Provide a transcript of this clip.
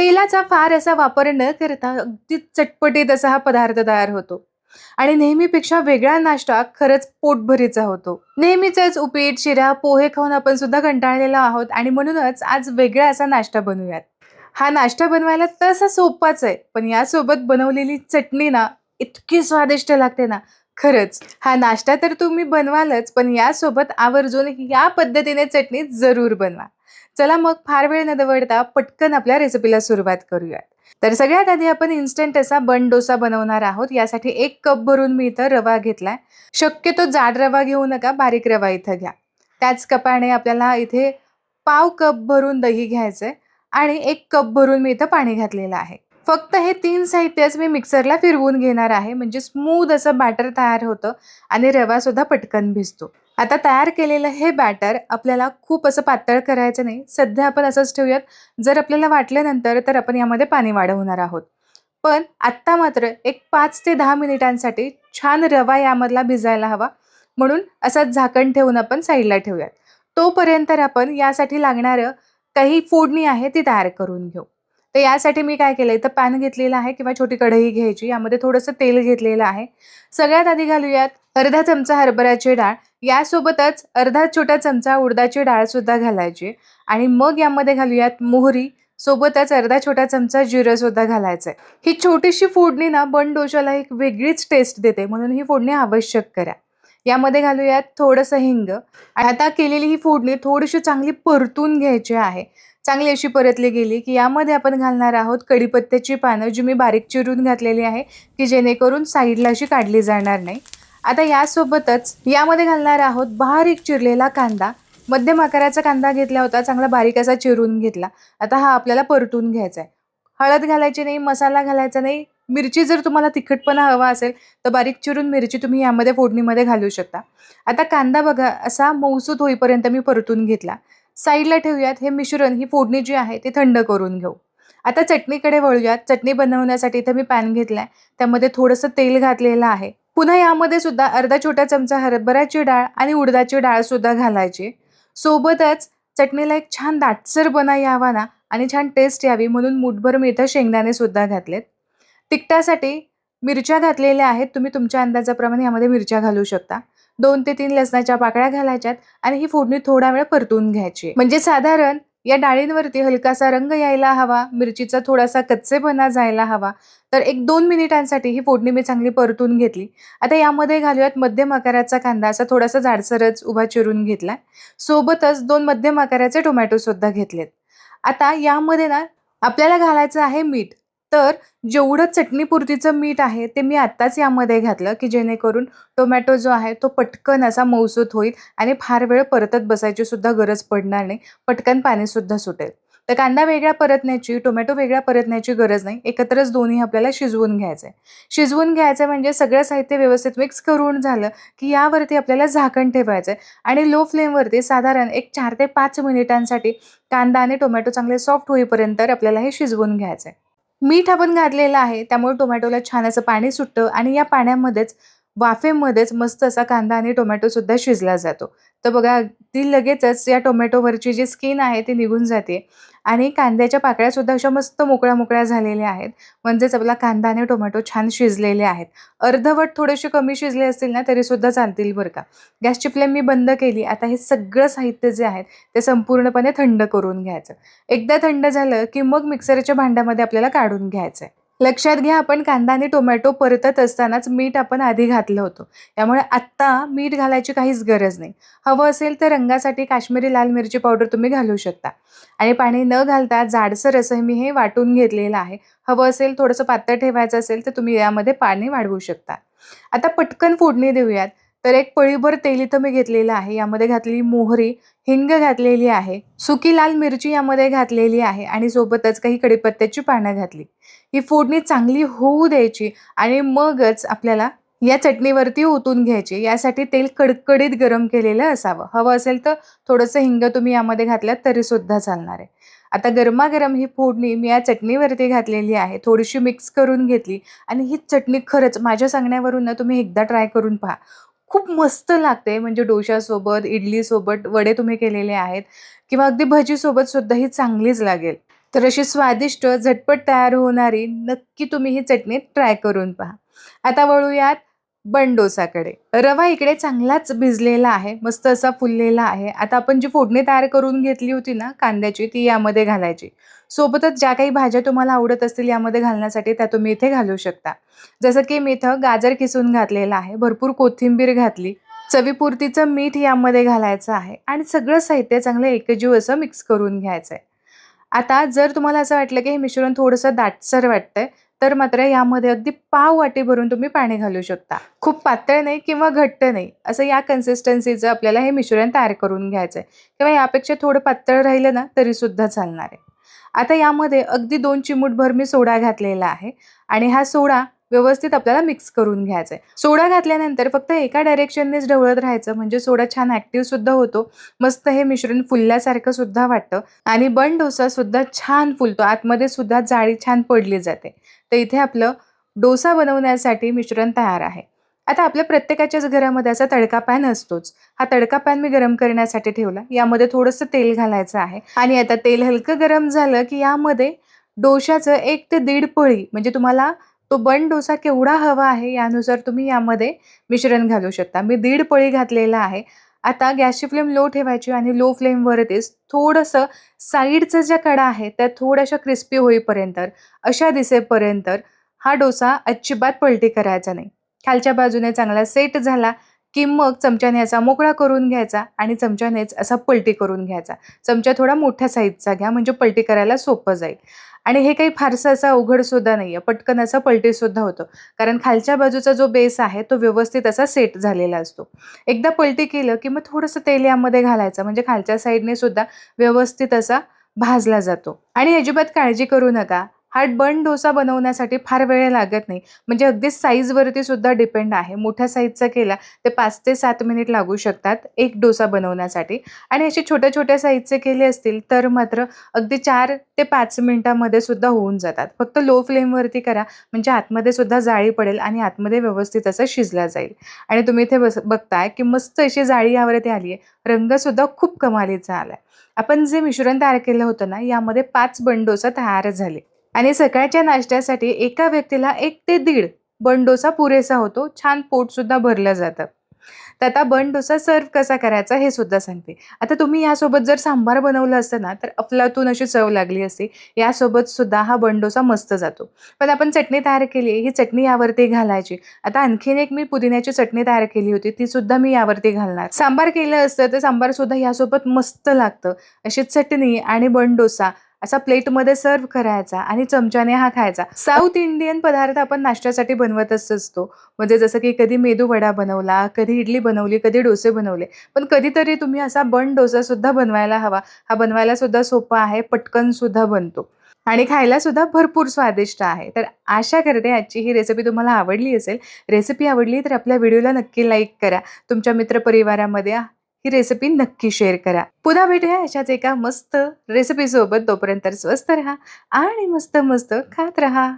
तेलाचा फार असा वापर न करता अगदी चटपटीत असा हा पदार्थ तयार होतो आणि नेहमीपेक्षा वेगळा नाश्ता खरंच पोटभरीचा होतो. नेहमीचंच उपीट, शिरा, पोहे खाऊन आपण सुद्धा कंटाळलेलो आहोत आणि म्हणूनच आज वेगळा असा नाश्ता बनवूयात. हा नाश्ता बनवायला तसा सोपाच आहे, पण यासोबत बनवलेली चटणी ना इतकी स्वादिष्ट लागते ना, खरंच. हा नाश्ता तर तुम्ही बनवालच, पण यासोबत आवर्जून या पद्धतीने चटणी जरूर बनवा. चला मग फार वेळ न दवडता पटकन आपल्या रेसिपीला सुरुवात करूयात. तर सगळ्यात आधी आपण इन्स्टंट असा बन डोसा बनवणार आहोत. यासाठी 1 कप भरून मी इथं रवा घेतलाय. शक्यतो जाड रवा घेऊ नका, बारीक रवा इथं घ्या. त्याच कपाने आपल्याला इथे पाव कप भरून दही घ्यायचंय आणि 1 कप भरून मी इथं पाणी घातलेलं आहे. फक्त हे 3 साहित्यच मी मिक्सरला फिरवून घेणार आहे, म्हणजे स्मूथ असं बॅटर तयार होतं आणि रवा सुद्धा पटकन भिजतो. आता तयार केलेलं हे बॅटर आपल्याला खूप असं पातळ करायचं नाही. सध्या आपण असंच ठेवूयात. जर आपल्याला वाटलं नंतर तर आपण यामध्ये पाणी वाढवणार आहोत. पण आत्ता मात्र एक 5 ते 10 मिनिटांसाठी छान रवा यामधला भिजायला हवा. म्हणून असंच झाकण ठेवून आपण साईडला ठेवूयात. तोपर्यंत आपण यासाठी लागणारं काही फोडणी आहे ती तयार करून घेऊ. तर यासाठी मी काय केलंय, तर पॅन घेतलेला आहे किंवा छोटी कढई घ्यायची. यामध्ये थोडंसं तेल घेतलेलं आहे. सगळ्यात आधी घालूयात अर्धा चमचा हरभऱ्याची डाळ. यासोबतच अर्धा छोटा चमचा उडदाची डाळ सुद्धा घालायची आणि मग यामध्ये घालूयात मोहरी. सोबतच अर्धा छोटा चमचा जिरं सुद्धा घालायचंय. ही छोटीशी फोडणी ना बन डोशाला एक वेगळीच टेस्ट देते, म्हणून ही फोडणी आवश्यक करा. यामध्ये घालूयात थोडंसं हिंग. आता केलेली ही फोडणी थोडीशी चांगली परतून घ्यायची आहे. चांगली अशी परतली गेली की यामध्ये आपण घालणार आहोत कढीपत्त्याची पानं, जी मी बारीक चिरून घातलेली आहे, की जेणेकरून साईडला अशी काढली जाणार नाही. आता यासोबतच यामध्ये घालणार आहोत बारीक चिरलेला कांदा. मध्यम आकाराचा कांदा घेतला होता, चांगला बारीक असा चिरून घेतला. आता हा आपल्याला परतून घ्यायचा आहे. हळद घालायची नाही, मसाला घालायचा नाही. मिरची जर तुम्हाला तिखटपणा हवा असेल तर बारीक चिरून मिरची तुम्ही यामध्ये फोडणीमध्ये घालू शकता. आता कांदा बघा असा मऊसूत होईपर्यंत मी परतून घेतला. साईडला ठेवूयात. हे मिश्रण, ही फोडणी जी आहे ती थंड करून घेऊ. आता चटणीकडे वळूयात. चटणी बनवण्यासाठी इथं मी पॅन घेतलाय. त्यामध्ये थोडंसं तेल घातलेलं आहे. पुन्हा यामध्ये सुद्धा अर्धा छोटा चमचा हरभऱ्याची डाळ आणि उडदाची डाळ सुद्धा घालायची. सोबतच चटणीला एक छान दाटसरपणा यावा ना आणि छान टेस्ट यावी म्हणून मूठभर मी इथं शेंगदाणे सुद्धा घातलेत. तिखटासाठी मिरच्या घातलेल्या आहेत. तुम्ही तुमच्या अंदाजाप्रमाणे यामध्ये मिरच्या घालू शकता. 2 ते 3 लसणाच्या पाकळ्या घालायच्यात आणि ही फोडणी थोडा वेळ परतून घ्यायची. म्हणजे साधारण या डाळींवरती हलकासा रंग यायला हवा, मिरचीचा थोडासा कच्चेपणा जायला हवा. तर 1-2 मिनिटांसाठी ही फोडणी मी चांगली परतून घेतली. आता यामध्ये घालूयात मध्यम आकाराचा कांदा, असा थोडासा जाडसरच उभा चिरून घेतला. सोबतच 2 मध्यम आकाराचे टोमॅटो सुद्धा घेतलेत. आता यामध्ये ना आपल्याला घालायचं आहे मीठ. तर जेवढं चटणीपुरतीचं मीठ आहे ते मी आत्ताच यामध्ये घातलं, की जेणेकरून टोमॅटो जो आहे तो पटकन असा मऊसूत होईल आणि फार वेळ परतत बसायची सुद्धा गरज पडणार नाही. पटकन पाणी सुद्धा सुटेल. तर कांदा वेगळा परतण्याची, टोमॅटो वेगळा परतण्याची गरज नाही. एकत्रच दोन्ही आपल्याला शिजवून घ्यायचंय. शिजवून घ्यायचं म्हणजे सगळं साहित्य व्यवस्थित मिक्स करून झालं, की यावरती आपल्याला झाकण ठेवायचंय आणि लो फ्लेमवरती साधारण एक 4 ते 5 मिनिटांसाठी कांदा आणि टोमॅटो चांगले सॉफ्ट होईपर्यंत आपल्याला हे शिजवून घ्यायचंय. मीठ आपण घातलेलं आहे, त्यामुळे टोमॅटोला छान असं पाणी सुटतं आणि या पाण्यामध्येच, वाफेमध्येच मस्त असा कांदा आणि टोमॅटो सुद्धा शिजला जातो. तर बघा ती लगेचच या टोमॅटोवरची जी स्किन आहे ती निघून जाते आणि कांद्याच्या पाकळ्या सुद्धा अशा मस्त मोकळ्या-मोकळ्या झालेल्या आहेत. म्हणजेच आपला कांदा आणि टोमॅटो छान शिजलेले आहेत. अर्धवट थोडेसे कमी शिजले असतील ना तरी सुद्धा चालतील बरं का. गॅसची फ्लेम मी बंद केली. आता हे सगळं साहित्य जे आहे ते संपूर्णपणे थंड करून घ्यायचं. एकदा थंड झालं की मग मिक्सरच्या भांड्यामध्ये आपल्याला काढून घ्यायचंय. लक्षात घ्या, आपण कांदा आणि टोमॅटो परतत असतानाच मीठ आपण आधी घातलं होतं. त्यामुळे आत्ता मीठ घालायची काहीच गरज नाही. हवं असेल तर रंगासाठी काश्मीरी लाल मिरची पावडर तुम्ही घालू शकता आणि पाणी न घालता जाडसर असं मी हे वाटून घेतलेलं आहे. हवं असेल थोडंसं पातळ ठेवायचं असेल तर तुम्ही यामध्ये पाणी वाढवू शकता. आता पटकन फोडणी देऊयात. तर एक पळीभर तेल इथं मी घेतलेलं आहे. यामध्ये घातलेली मोहरी, हिंग घातलेली आहे, सुकी लाल मिरची यामध्ये घातलेली आहे आणि सोबतच काही कढीपत्त्याची पानं घातली. ही फोडणी चांगली होऊ द्यायची आणि मगच आपल्याला या चटणीवरती ओतून घ्यायची. यासाठी तेल कडकडीत गरम केलेलं असावं. हवं असेल तर थोडंसं हिंग तुम्ही यामध्ये घातलात तरी सुद्धा चालणार आहे. आता गरमागरम ही फोडणी मी या चटणीवरती घातलेली आहे. थोडीशी मिक्स करून घेतली आणि ही चटणी खरंच माझ्या सांगण्यावरून ना तुम्ही एकदा ट्राय करून पहा. खूप मस्त लागते. म्हणजे डोशासोबत, इडलीसोबत, वडे तुम्ही केलेले आहेत किंवा अगदी भजीसोबत सुद्धा ही चांगलीच लागेल. तर अशी स्वादिष्ट, झटपट तयार होणारी नक्की तुम्ही ही चटणी ट्राय करून पहा. आता वळूयात बन डोसाकडे. रवा इकडे चांगलाच भिजलेला आहे, मस्त असा फुललेला आहे. आता आपण जी फोडणी तयार करून घेतली होती ना कांद्याची, ती यामध्ये घालायची. सोबतच ज्या काही भाज्या तुम्हाला आवडत असतील यामध्ये घालण्यासाठी त्या तुम्ही इथे घालू शकता. जसं की मी इथं गाजर किसून घातलेलं आहे, भरपूर कोथिंबीर घातली, चवीपुरतीचं मीठ यामध्ये घालायचं आहे आणि सगळं साहित्य चांगलं एकजीव असं मिक्स करून घ्यायचं आहे. आता जर तुम्हाला असं वाटलं की हे मिश्रण थोडंसं दाटसर वाटतंय, तर मात्र यामध्ये अगदी पाव वाटी भरून तुम्ही पाणी घालू शकता. खूप पातळ नाही किंवा घट्ट नाही, असं या कन्सिस्टन्सीचं आपल्याला हे मिश्रण तयार करून घ्यायचं आहे किंवा यापेक्षा थोडं पातळ राहिलं ना तरीसुद्धा चालणार आहे. आता यामध्ये अगदी 2 चिमूटभर मी सोडा घातलेला आहे आणि हा सोडा व्यवस्थित आपल्याला मिक्स करून घ्यायचा आहे. सोडा घातल्यानंतर फक्त एका डायरेक्शननेच ढवळत राहायचं, म्हणजे सोडा छान ॲक्टिव्ह सुद्धा होतो. मस्त हे मिश्रण फुलल्यासारखं सुद्धा वाटतं आणि बन डोसा सुद्धा छान फुलतो. आतमध्ये सुद्धा जाळी छान पडली जाते. तर इथे आपलं डोसा बनवण्यासाठी मिश्रण तयार आहे. आता आपल्या प्रत्येकाच्याच घरामध्ये असा तडका पॅन असतोच. हा तडका पॅन मी गरम करण्यासाठी ठेवला. यामध्ये थोडंसं तेल घालायचं आहे आणि आता तेल हलकं गरम झालं की यामध्ये डोशाचं 1 ते 1.5 पळी, म्हणजे तुम्हाला तो बन डोसा केवढा हवा आहे यानुसार तुम्ही यामध्ये मिश्रण घालू शकता. मी 1.5 पळी घातलेला आहे. आता गॅसची फ्लेम लो ठेवायची आणि लो फ्लेमवरतीच थोडंसं साईडच्या ज्या कडा आहेत त्या थोड्याशा क्रिस्पी होईपर्यंत, अशा दिसेपर्यंत हा डोसा अजिबात पलटी करायचा नाही. खालच्या बाजूने चांगला सेट झाला की मग चमच्याने असा मोकळा करून घ्यायचा आणि चमच्यानेच असा पलटी करून घ्यायचा. चमचा थोडा मोठ्या साईजचा घ्या, म्हणजे पलटी करायला सोपं जाईल. आणि हे काही फारसं असं अवघड सुद्धा नाहीये. पटकन असं पलटी सुद्धा होतं. कारण खालच्या बाजूचा जो बेस आहे तो व्यवस्थित असा सेट झालेला असतो. एकदा पलटी केलं की मग थोडंसं तेल यामध्ये घालायचं, म्हणजे खालच्या साईडने सुद्धा व्यवस्थित असा भाजला जातो. आणि अजिबात काळजी करू नका. हा बन डोसा बनवण्यासाठी फार वेळ लागत नाही. म्हणजे अगदी साईजवरती सुद्धा डिपेंड आहे. मोठ्या साईजचा केला तर 5 ते 7 मिनिट लागू शकतात एक डोसा बनवण्यासाठी आणि असे छोट्या-छोट्या साईजचे केले असतील तर मात्र अगदी 4 ते 5 मिनिटामध्ये सुद्धा होऊन जातात. फक्त लो फ्लेमवरती करा, म्हणजे आतमध्ये सुद्धा जाळी पडेल आणि आतमध्ये व्यवस्थित असं शिजला जाईल. आणि तुम्ही इथे बघताय की मस्त अशी जाळी यावरती आली आहे. रंगसुद्धा खूप कमालीचा आलाय. आपण जे मिश्रण तयार केलं होतं ना, यामध्ये 5 बन डोसा तयार झाले. आणि सकाळच्या नाश्त्यासाठी एका व्यक्तीला 1 ते 1.5 बन डोसा पुरेसा होतो. छान पोटसुद्धा भरलं जातं. तर आता बन डोसा सर्व्ह कसा करायचा हे सुद्धा सांगते. आता तुम्ही यासोबत जर सांबार बनवलं असतं ना, तर अफलातून अशी चव लागली असती. यासोबत सुद्धा हा बन डोसा मस्त जातो. पण आपण चटणी तयार केली आहे, ही चटणी यावरती घालायची. आता आणखीन एक मी पुदिन्याची चटणी तयार केली होती, ती सुद्धा मी यावरती घालणार. सांबार केलं असतं तर सांबार सुद्धा यासोबत मस्त लागतं. अशी चटणी आणि बन डोसा असा प्लेटमध्ये सर्व्ह करायचा आणि चमच्याने हा खायचा. साऊथ इंडियन पदार्थ आपण नाश्त्यासाठी बनवतच असतो. म्हणजे जसं की कधी मेदू वडा बनवला, कधी इडली बनवली, कधी डोसे बनवले. पण कधीतरी तुम्ही असा बन डोसा सुद्धा बनवायला हवा. हा बनवायला सुद्धा सोपा आहे, पटकन सुद्धा बनतो आणि खायला सुद्धा भरपूर स्वादिष्ट आहे. तर आशा करते आजची ही रेसिपी तुम्हाला आवडली असेल. रेसिपी आवडली तर आपल्या व्हिडिओला नक्की लाईक करा. तुमच्या मित्रपरिवारामध्ये ही रेसिपी नक्की शेअर करा. पुन्हा भेटूया अशाच एका मस्त रेसिपीसोबत. तोपर्यंत स्वस्त रहा आणि मस्त मस्त खात रहा.